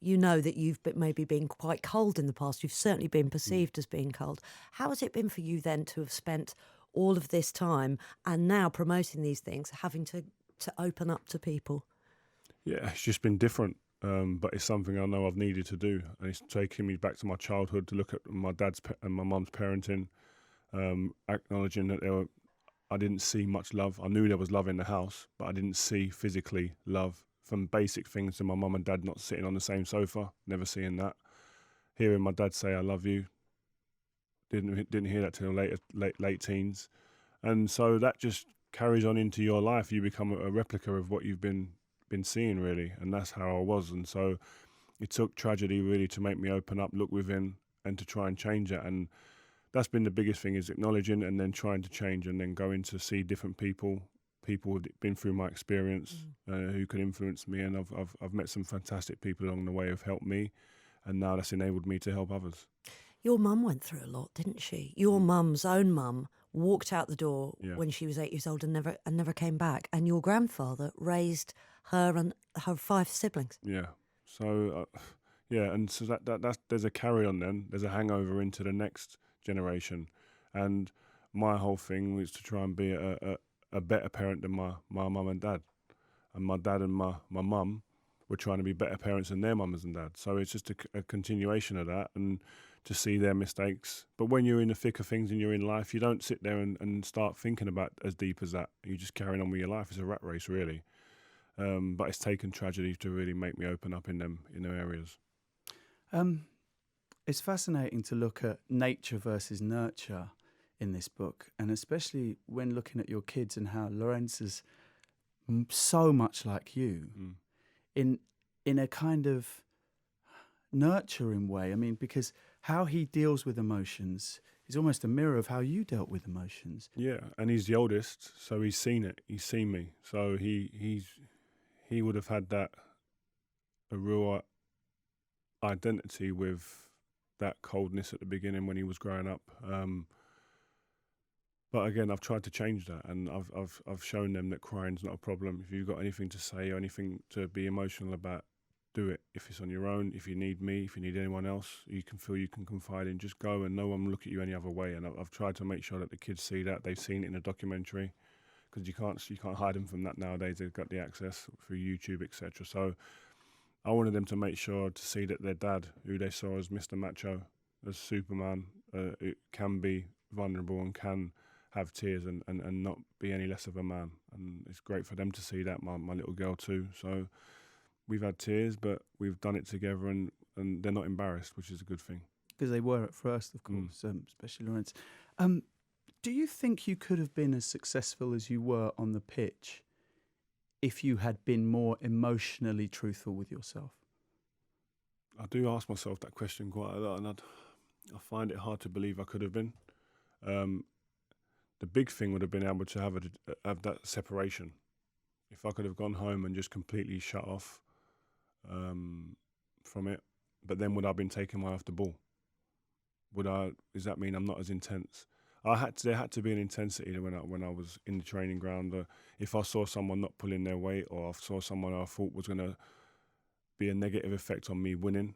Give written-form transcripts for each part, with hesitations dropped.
you know that you've maybe been quite cold in the past. You've certainly been perceived as being cold. How has it been for you then to have spent all of this time and now promoting these things, having to open up to people? Yeah, it's just been different, but it's something I know I've needed to do, and it's taking me back to my childhood to look at my dad's and my mum's parenting, acknowledging that I didn't see much love. I knew there was love in the house, but I didn't see physically love, from basic things to my mum and dad not sitting on the same sofa, never seeing that. Hearing my dad say "I love you," didn't hear that till late teens, and so that just carries on into your life. You become a replica of what you've been seeing, really, and that's how I was. And so it took tragedy really to make me open up, look within, and to try and change it. And that's been the biggest thing, is acknowledging and then trying to change, and then going to see different people who've been through my experience, who can influence me. And I've met some fantastic people along the way who've helped me, and now that's enabled me to help others. Your mum went through a lot, didn't she? Your mum's own mum walked out the door Yeah. when she was 8 years old and never came back. And your grandfather raised her and her 5 siblings. Yeah. So and so that's there's a carry on then. There's a hangover into the next generation, and my whole thing was to try and be a better parent than my mum and dad, and my dad and my mum were trying to be better parents than their mums and dads. So it's just a continuation of that, and to see their mistakes. But when you're in the thick of things and you're in life, you don't sit there and start thinking about as deep as that. You just carry on with your life. It's a rat race, really. But it's taken tragedy to really make me open up in them areas. It's fascinating to look at nature versus nurture in this book, and especially when looking at your kids and how Lorenz is so much like you in a kind of nurturing way. I mean, because how he deals with emotions is almost a mirror of how you dealt with emotions. Yeah, and he's the oldest, so he's seen it. He's seen me, so he would have had that a real identity with that coldness at the beginning when he was growing up. But again, I've tried to change that, and I've shown them that crying's not a problem. If you've got anything to say or anything to be emotional about, do it. If it's on your own, if you need me, if you need anyone else, you can feel you can confide in, just go, and no one will look at you any other way. And I've tried to make sure that the kids see that. They've seen it in a documentary, because you can't hide them from that nowadays. They've got the access through YouTube, etc. So I wanted them to make sure to see that their dad, who they saw as Mr. Macho, as Superman, it can be vulnerable and can have tears and not be any less of a man. And it's great for them to see that, my little girl too. So we've had tears, but we've done it together, and they're not embarrassed, which is a good thing. Because they were at first, of course, especially Lorenz. Do you think you could have been as successful as you were on the pitch if you had been more emotionally truthful with yourself? I do ask myself that question quite a lot, and I find it hard to believe I could have been. The big thing would have been able to have that separation. If I could have gone home and just completely shut off from it, but then would I have been taking my off the ball? Does that mean I'm not as intense? There had to be an intensity when I was in the training ground. If I saw someone not pulling their weight, or I saw someone I thought was going to be a negative effect on me winning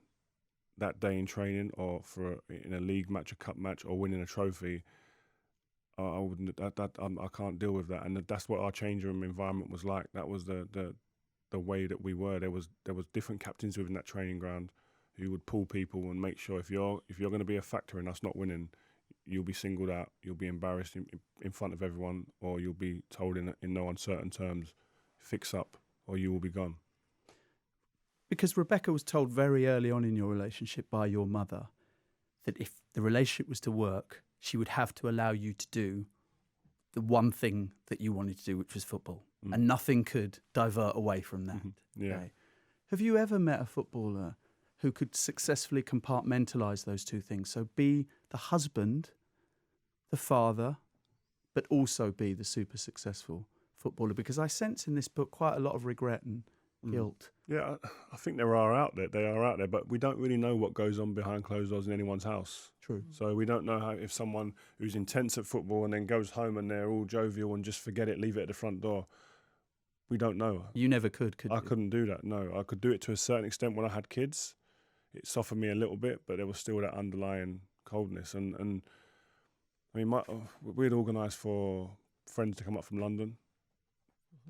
that day in training, or in a league match, a cup match, or winning a trophy, I wouldn't. I can't deal with that. And that's what our change room environment was like. That was the way that we were. There was different captains within that training ground who would pull people and make sure if you're going to be a factor in us not winning, you'll be singled out, you'll be embarrassed in front of everyone, or you'll be told in no uncertain terms, fix up, or you will be gone. Because Rebecca was told very early on in your relationship by your mother that if the relationship was to work, she would have to allow you to do the one thing that you wanted to do, which was football. And nothing could divert away from that. Yeah. Okay. Have you ever met a footballer who could successfully compartmentalise those two things? So be the husband, the father, but also be the super successful footballer? Because I sense in this book quite a lot of regret and guilt. Yeah, I think they are out there, but we don't really know what goes on behind closed doors in anyone's house. True. So we don't know if someone who's intense at football and then goes home and they're all jovial and just forget it, leave it at the front door. we don't know. You never could I you? couldn't do that. No, I could do it to a certain extent when I had kids. It softened me a little bit, but there was still that underlying coldness. And I mean, we'd organised for friends to come up from London,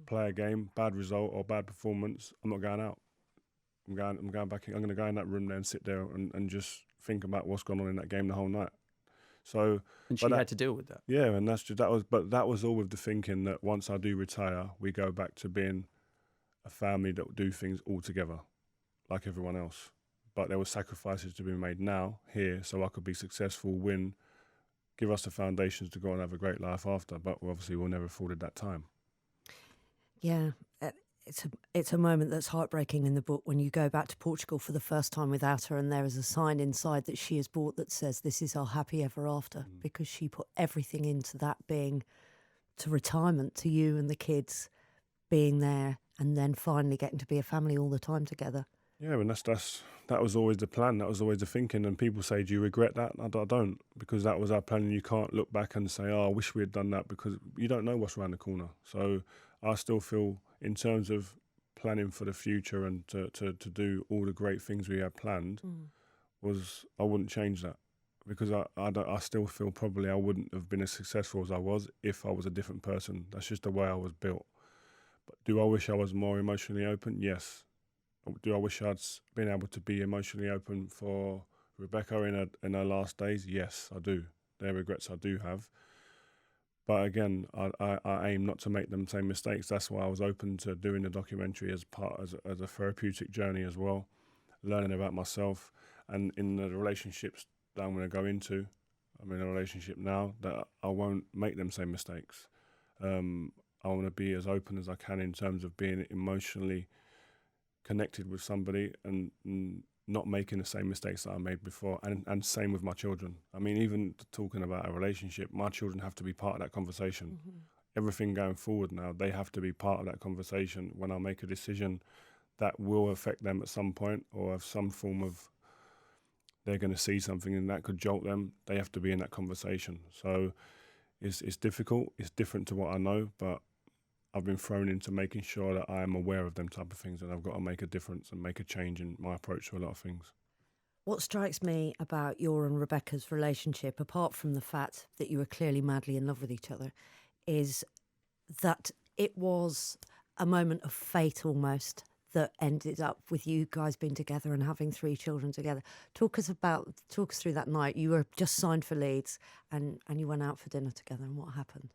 play a game, bad result or bad performance. I'm not going out. I'm going back in. I'm going to go in that room there and sit there and just think about what's gone on in that game the whole night. So, And she had to deal with that. Yeah, and that was all with the thinking that once I do retire, we go back to being a family that will do things all together, like everyone else. But there were sacrifices to be made now here, so I could be successful, win, give us the foundations to go and have a great life after. But obviously, we'll never afforded that time. Yeah, it's a moment that's heartbreaking in the book when you go back to Portugal for the first time without her, and there is a sign inside that she has bought that says this is our happy ever after, because she put everything into that being to retirement, to you and the kids being there, and then finally getting to be a family all the time together. Yeah, and that was always the plan. That was always the thinking. And people say, "Do you regret that?" I don't, because that was our plan. And you can't look back and say, "Oh, I wish we had done that," because you don't know what's around the corner. So I still feel, in terms of planning for the future and to do all the great things we had planned, I wouldn't change that, because I still feel probably I wouldn't have been as successful as I was if I was a different person. That's just the way I was built. But do I wish I was more emotionally open? Yes. Do I wish I'd been able to be emotionally open for Rebecca in her last days? Yes, I do. There are regrets I do have. But again, I aim not to make them same mistakes. That's why I was open to doing the documentary as a therapeutic journey as well, learning about myself. And in the relationships that I'm going to go into, I'm in a relationship now, that I won't make them same mistakes. I want to be as open as I can in terms of being emotionally connected with somebody and not making the same mistakes that I made before, and same with my children. I mean, even talking about a relationship, my children have to be part of that conversation. Everything going forward now, they have to be part of that conversation when I make a decision that will affect them at some point, or have some form of, they're going to see something and that could jolt them. They have to be in that conversation. So it's difficult. It's different to what I know, but I've been thrown into making sure that I am aware of them type of things, and I've got to make a difference and make a change in my approach to a lot of things. What strikes me about your and Rebecca's relationship, apart from the fact that you were clearly madly in love with each other, is that it was a moment of fate almost that ended up with you guys being together and having 3 children together. Talk us through that night. You were just signed for Leeds and you went out for dinner together, and what happened?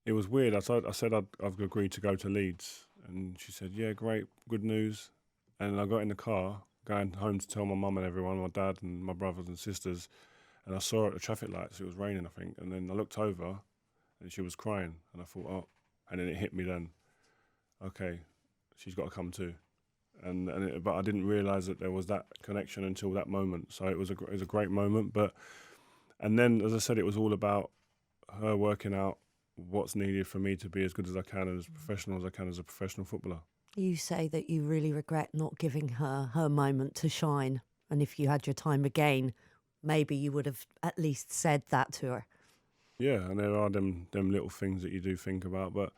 It was weird. I said I've agreed to go to Leeds, and she said, "Yeah, great, good news." And I got in the car, going home to tell my mum and everyone, my dad and my brothers and sisters, and I saw her at the traffic lights. It was raining, I think, and then I looked over, and she was crying, and I thought, oh, and then it hit me then. Okay, she's got to come too, but I didn't realise that there was that connection until that moment. So it was a great moment, and then, as I said, it was all about her working out what's needed for me to be as good as I can and as professional as I can as a professional footballer. You say that you really regret not giving her her moment to shine, and if you had your time again, maybe you would have at least said that to her. Yeah, and there are them little things that you do think about, but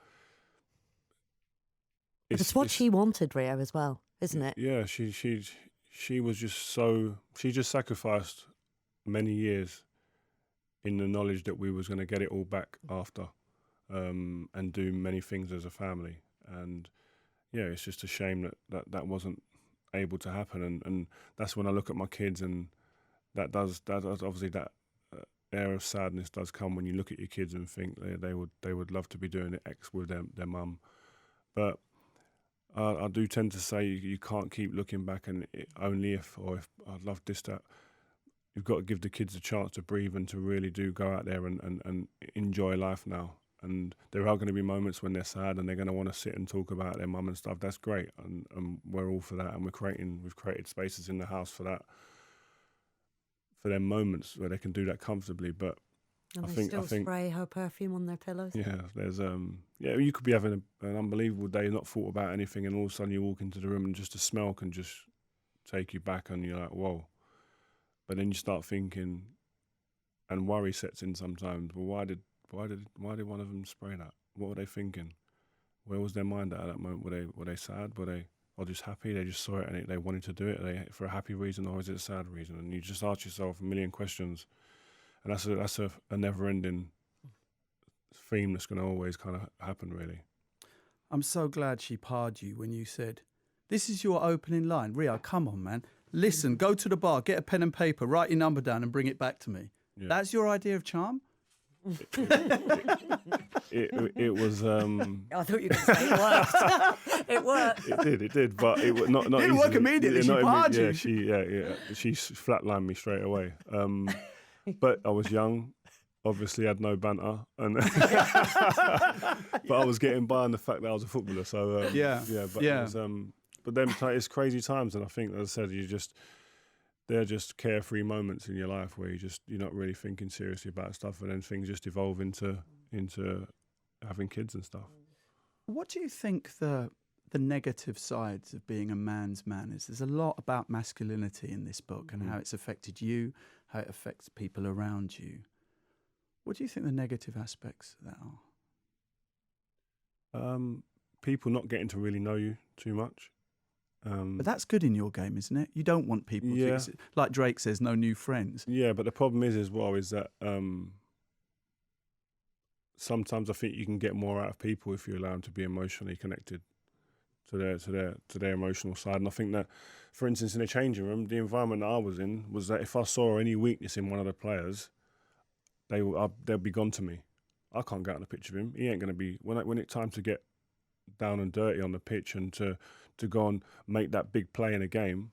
It's what she wanted, Rio, as well, isn't it? Yeah, she was just she just sacrificed many years in the knowledge that we was going to get it all back after, and do many things as a family. And yeah, it's just a shame that wasn't able to happen. And that's when I look at my kids, and that does obviously that air of sadness does come when you look at your kids and think they would love to be doing X with their mum. But I do tend to say you can't keep looking back and only if I'd love this, that. You've got to give the kids a chance to breathe and to really do go out there and enjoy life now. And there are going to be moments when they're sad and they're going to want to sit and talk about their mum and stuff. That's great, and we're all for that. And we've created spaces in the house for that, for them moments where they can do that comfortably. But And I they think still spray her perfume on their pillows. yeah, there's you could be having an unbelievable day, not thought about anything, and all of a sudden you walk into the room and just the smell can just take you back, and you're like, whoa. But then you start thinking, and worry sets in sometimes. Well, why did one of them spray that? What were they thinking? where was their mind at that moment? Were they sad? Were they or just happy? They just saw it and they wanted to do it. Are they for a happy reason or is it a sad reason? And you just ask yourself a million questions, and that's a never-ending theme that's going to always kind of happen, really. I'm so glad she parred you when you said, "This is your opening line, Rio. Come on, man. Listen, go to the bar, get a pen and paper, write your number down, and bring it back to me." Yeah. That's your idea of charm? It was. I thought you were going to say it worked. It worked. It did, but it was not. It didn't work immediately. She barred you. She flatlined me straight away. But I was young. Obviously, had no banter, and but I was getting by on the fact that I was a footballer. So It was, but then it's crazy times, and I think, as I said, they're just carefree moments in your life where you're not really thinking seriously about stuff, and then things just evolve into having kids and stuff. What do you think the negative sides of being a man's man is? There's a lot about masculinity in this book and how it's affected you, how it affects people around you. What do you think the negative aspects of that are? People not getting to really know you too much. But that's good in your game, isn't it? You don't want people to, like Drake says, no new friends. Yeah, but the problem is as well is that sometimes I think you can get more out of people if you allow them to be emotionally connected to their emotional side. And I think that, for instance, in a changing room, the environment that I was in was that if I saw any weakness in one of the players, they'll be gone to me. I can't get out on the pitch with him. He ain't going to be when it's time to get down and dirty on the pitch and to go and make that big play in a game.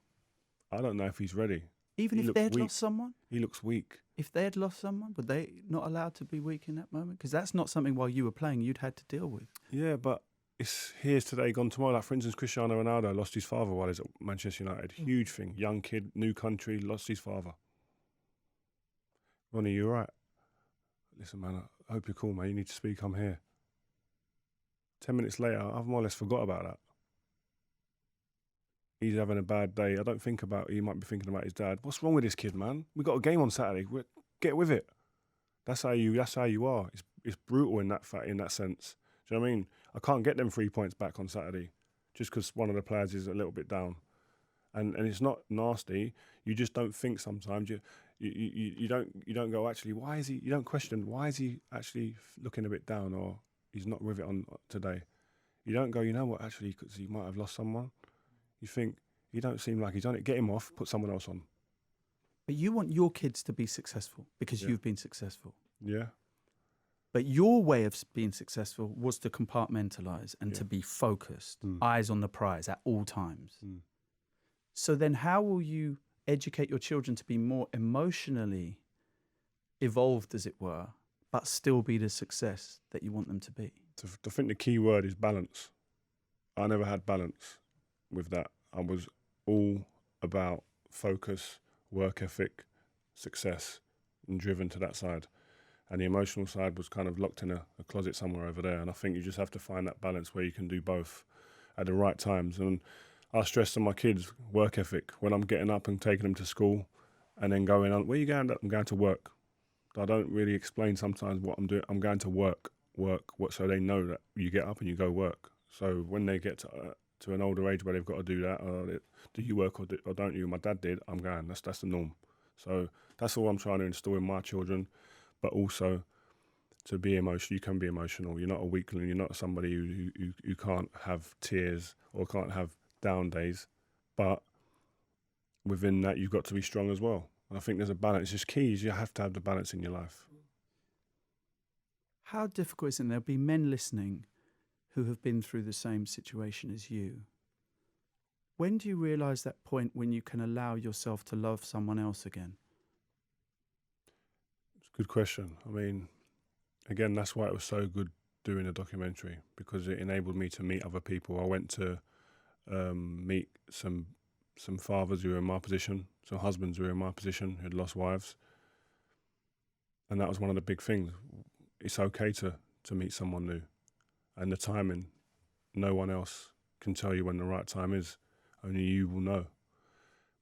I don't know if he's ready. Even if they had lost someone? He looks weak. If they had lost someone, were they not allowed to be weak in that moment? Because that's not something while you were playing you'd had to deal with. Yeah, but it's here's today, gone tomorrow. Like, for instance, Cristiano Ronaldo lost his father while he's at Manchester United. Huge thing. Young kid, new country, lost his father. Ronnie, you all right? Listen, man, I hope you're cool, man. You need to speak. I'm here. 10 minutes later, I've more or less forgot about that. He's having a bad day. I don't think about. He might be thinking about his dad. What's wrong with this kid, man? We got a game on Saturday. Get with it. That's how you are. It's brutal in that sense. Do you know what I mean? I can't get them 3 points back on Saturday just because one of the players is a little bit down, and it's not nasty. You just don't think sometimes. You don't go, actually, why is he? You don't question, why is he actually looking a bit down, or he's not with it on today. You don't go, you know what, actually, because he might have lost someone. You think, he don't seem like he's on it. Get him off, put someone else on. But you want your kids to be successful because you've been successful. Yeah. But your way of being successful was to compartmentalise and to be focused, eyes on the prize at all times. So then how will you educate your children to be more emotionally evolved, as it were, but still be the success that you want them to be? I think the key word is balance. I never had balance with that. I was all about focus, work ethic, success, and driven to that side. And the emotional side was kind of locked in a closet somewhere over there. And I think you just have to find that balance where you can do both at the right times. And I stress to my kids work ethic when I'm getting up and taking them to school and then going on, where are you going? I'm going to work. I don't really explain sometimes what I'm doing. I'm going to work, so they know that you get up and you go work. So when they get to an older age where they've got to do that, do you work or don't you? My dad did. I'm going. That's the norm. So that's all I'm trying to instill in my children, but also to be emotional. You can be emotional. You're not a weakling. You're not somebody who can't have tears or can't have down days. But within that, you've got to be strong as well. And I think there's a balance. It's key. You have to have the balance in your life. How difficult is it? There'll be men listening who have been through the same situation as you. When do you realise that point when you can allow yourself to love someone else again? It's a good question. I mean, again, that's why it was so good doing a documentary, because it enabled me to meet other people. I went to meet some fathers who were in my position, some husbands who were in my position who had lost wives. And that was one of the big things. It's okay to meet someone new. And the timing, no one else can tell you when the right time is. Only you will know.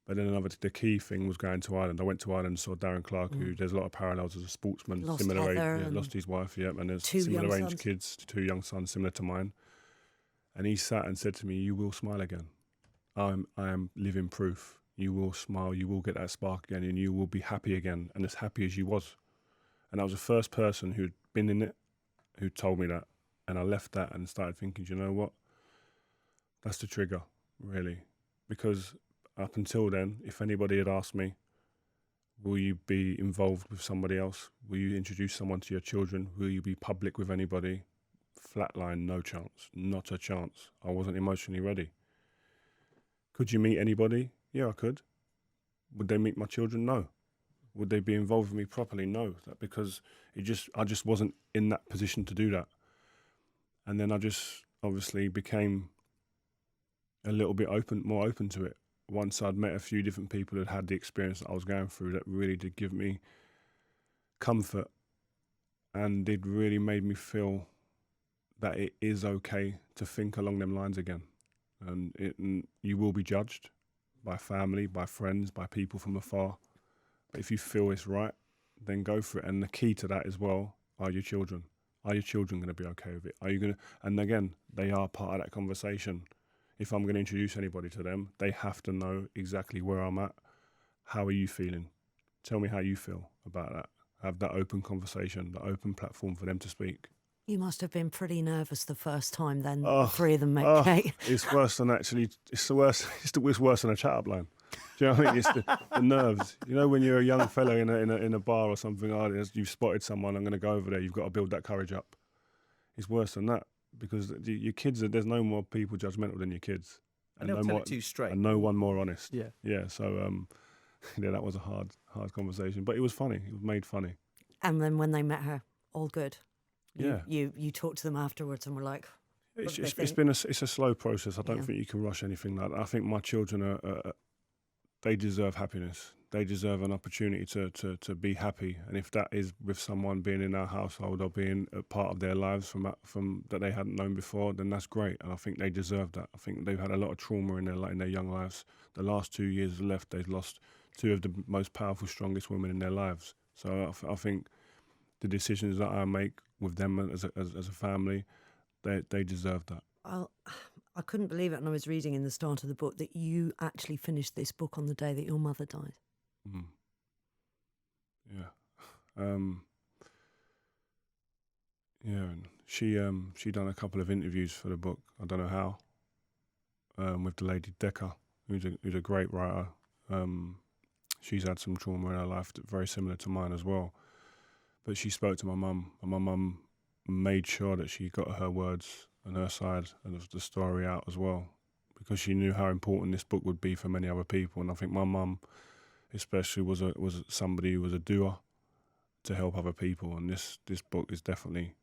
But then the key thing was going to Ireland. I went to Ireland and saw Darren Clark, who there's a lot of parallels as a sportsman, Lost similar Heather age, lost his wife, and there's two similar young age sons. kids, 2 young sons, similar to mine. And he sat and said to me, "You will smile again. I am living proof. You will smile, you will get that spark again, and you will be happy again, and as happy as you was." And I was the first person who'd been in it who told me that. And I left that and started thinking, you know what? That's the trigger, really. Because up until then, if anybody had asked me, will you be involved with somebody else? Will you introduce someone to your children? Will you be public with anybody? Flatline, no chance, not a chance. I wasn't emotionally ready. Could you meet anybody? Yeah, I could. Would they meet my children? No. Would they be involved with me properly? No. Because I just wasn't in that position to do that. And then I just obviously became a little bit more open to it. Once I'd met a few different people that had the experience that I was going through, that really did give me comfort and it really made me feel that it is okay to think along them lines again. And you will be judged by family, by friends, by people from afar. But if you feel it's right, then go for it. And the key to that as well are your children. Are your children going to be okay with it? Are you going to? And again, they are part of that conversation. If I'm going to introduce anybody to them, they have to know exactly where I'm at. How are you feeling? Tell me how you feel about that. Have that open conversation, the open platform for them to speak. You must have been pretty nervous the first time then, the three of them met Kate. It's worse than actually, it's worse than a chat-up line. Do you know what I mean? It's the nerves. You know, when you're a young fella in a bar or something, you've spotted someone, I'm going to go over there, you've got to build that courage up. It's worse than that because your kids, there's no more people judgmental than your kids. And they'll tell it to you straight. And no one more honest. Yeah. Yeah, so yeah, that was a hard conversation. But it was funny. It was made funny. And then when they met her, all good. Yeah. You talked to them afterwards and were like, it's a slow process. I don't think you can rush anything like that. I think my children they deserve happiness. They deserve an opportunity to be happy. And if that is with someone being in our household or being a part of their lives from that they hadn't known before, then that's great. And I think they deserve that. I think they've had a lot of trauma in their young lives. The last 2 years left, they've lost two of the most powerful, strongest women in their lives. So I think the decisions that I make with them as a family, they deserve that. I couldn't believe it, and I was reading in the start of the book that you actually finished this book on the day that your mother died. Mm. Yeah. Yeah, and she done a couple of interviews for the book. I don't know how. With the lady Decker, who's a great writer. She's had some trauma in her life very similar to mine as well. But she spoke to my mum, and my mum made sure that she got her words and her side of the story out as well, because she knew how important this book would be for many other people. And I think my mum, especially, was somebody who was a doer to help other people, and this book is definitely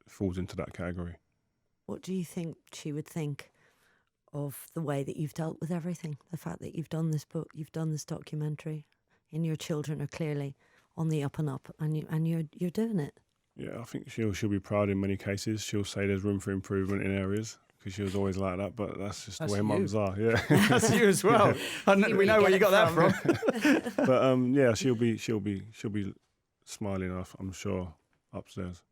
falls into that category. What do you think she would think of the way that you've dealt with everything? The fact that you've done this book, you've done this documentary, and your children are clearly on the up and up, and you're doing it. Yeah, I think she'll be proud in many cases. She'll say there's room for improvement in areas because she was always like that. But that's just the way mums are. Yeah, that's you as well. We know where you got that from. But yeah, she'll be smiling, I'm sure, upstairs.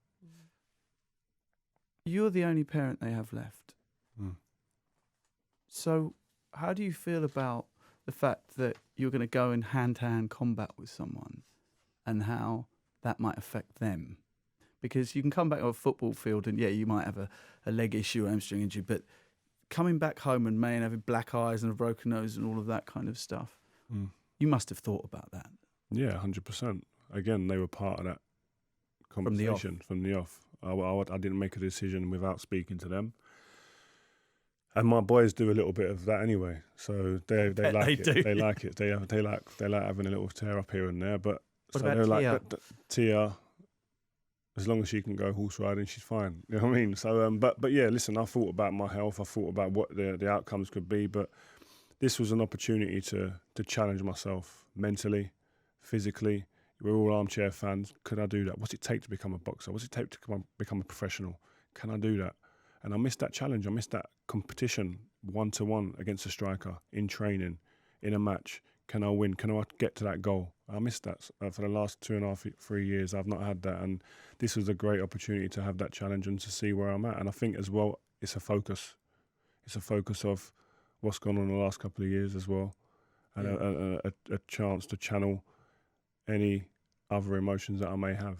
You're the only parent they have left. Mm. So how do you feel about the fact that you're going to go in hand-to-hand combat with someone and how that might affect them? Because you can come back on a football field and, yeah, you might have a leg issue, hamstring injury, but coming back home and having black eyes and a broken nose and all of that kind of stuff, you must have thought about that. Yeah, 100%. Again, they were part of that conversation from the off. I didn't make a decision without speaking to them. And my boys do a little bit of that anyway, so they like it. They like it. They like having a little tear up here and there. But what so about Tia? Like Tia, as long as she can go horse riding, she's fine. You know what I mean? So, but yeah, listen, I thought about my health. I thought about what the outcomes could be. But this was an opportunity to challenge myself mentally, physically. We're all armchair fans. Could I do that? What's it take to become a boxer? What's it take to become a professional? Can I do that? And I missed that challenge. I missed that competition, 1-to-1 against a striker in training, in a match. Can I win? Can I get to that goal? I missed that for the last 2.5, 3 years. I've not had that, and this was a great opportunity to have that challenge and to see where I'm at. And I think as well, it's a focus. it's a focus of what's gone on in the last couple of years as well, and Yeah. a chance to channel any other emotions that I may have.